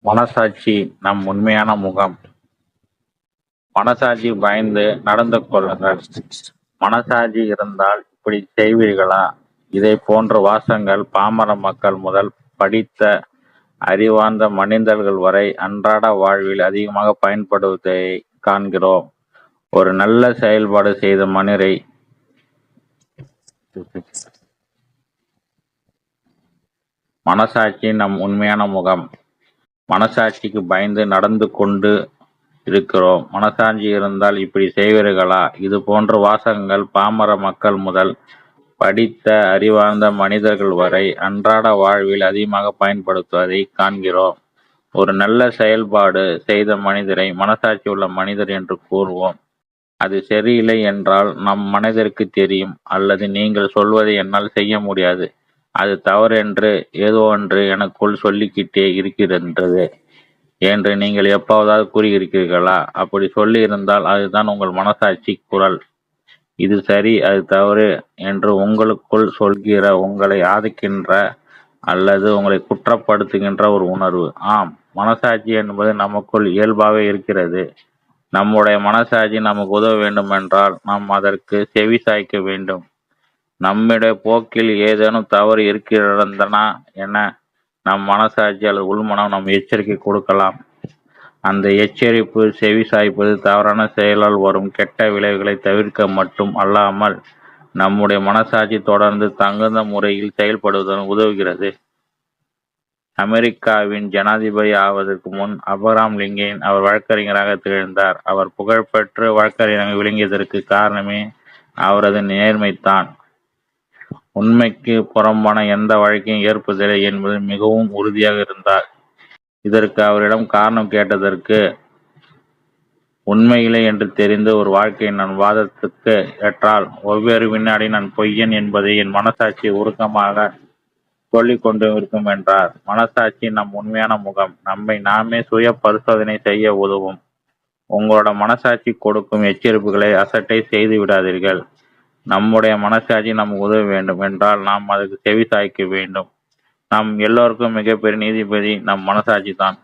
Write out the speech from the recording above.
மனசாட்சி நம் உண்மையான முகம். மனசாட்சி பயந்து நடந்து கொள்ளுங்கள். மனசாட்சி இருந்தால் இப்படி செய்வீர்களா? இதை போன்ற வாசகங்கள் பாமர மக்கள் முதல் படித்த அறிவார்ந்த மனிதர்கள் வரை அன்றாட வாழ்வில் அதிகமாக பயன்படுவதை காண்கிறோம். ஒரு நல்ல செயல்பாடு செய்த மனிதரை மனசாட்சி நம் உண்மையான முகம். மனசாட்சிக்கு பயந்து நடந்து கொண்டு இருக்கிறோம். மனசாட்சி இருந்தால் இப்படி செய்வீர்களா? இது போன்ற வாசகங்கள் பாமர மக்கள் முதல் படித்த அறிவார்ந்த மனிதர்கள் வரை அன்றாட வாழ்வில் அதிகமாக பயன்படுத்துவதை காண்கிறோம். ஒரு நல்ல செயல்பாடு செய்த மனிதரை மனசாட்சி உள்ள மனிதர் என்று கூறுவோம். அது சரியில்லை என்றால் நம் மனதிற்கு தெரியும், அல்லது நீங்கள் சொல்வதை என்னால் செய்ய முடியாது, அது தவறென்று ஏதோ ஒன்று எனக்குள் சொல்லிக்கிட்டே இருக்கின்றது என்று நீங்கள் எப்போதாவது கூறியிருக்கிறீர்களா? அப்படி சொல்லி இருந்தால் அதுதான் உங்கள் மனசாட்சி குரல். இது சரி, அது தவறு என்று உங்களுக்குள் சொல்கிற, உங்களை ஆதிக்கின்ற அல்லது உங்களை குற்றப்படுத்துகின்ற ஒரு உணர்வு. ஆம், மனசாட்சி என்பது நமக்குள் இயல்பாகவே இருக்கிறது. நம்முடைய மனசாட்சி நமக்கு உதவ வேண்டுமென்றால் நாம் அதற்கு செவி சாய்க்க வேண்டும். நம்முடைய போக்கில் ஏதேனும் தவறு இருக்கிறதா என நம் மனசாட்சி அல்லது உள்மனம் நம் எச்சரிக்கை கொடுக்கலாம். அந்த எச்சரிப்பு செவி சாய்ப்பது தவறான செயலால் வரும் கெட்ட விளைவுகளை தவிர்க்க மட்டும் அல்லாமல் நம்முடைய மனசாட்சி தொடர்ந்து தகுந்த முறையில் செயல்படுவதுடன் உதவுகிறது. அமெரிக்காவின் ஜனாதிபதி ஆவதற்கு முன் அப்ரஹாம் லிங்கன் அவர் வழக்கறிஞராக திகழ்ந்தார். அவர் புகழ்பெற்ற வழக்கறிஞராக விளங்கியதற்கு காரணமே அவரது நேர்மைத்தான். உண்மைக்கு புறம்பான எந்த வழக்கையும் ஏற்பதில்லை என்பதில் மிகவும் உறுதியாக இருந்தார். இதற்கு அவரிடம் காரணம் கேட்டதற்கு, உண்மையில்லை என்று தெரிந்து ஒரு வாழ்க்கை நான் வாதத்துக்கு ஏற்றால் ஒவ்வொரு வினாடி நான் பொய்யன் என்பதை என் மனசாட்சி உருக்கமாக சொல்லிக் கொண்டு இருக்கும் என்றார். மனசாட்சி நம் உண்மையான முகம். நம்மை நாமே சுய பரிசோதனை செய்ய உதவும். உங்களோட மனசாட்சி கொடுக்கும் எச்சரிப்புகளை அசட்டை செய்து விடாதீர்கள். நம்முடைய மனசாட்சி நமக்கு உதவ வேண்டும் என்றால் நாம் அதற்கு செவி சாய்க்க வேண்டும். நம் எல்லோருக்கும் மிகப்பெரிய நீதிபதி நம் மனசாட்சி தான்.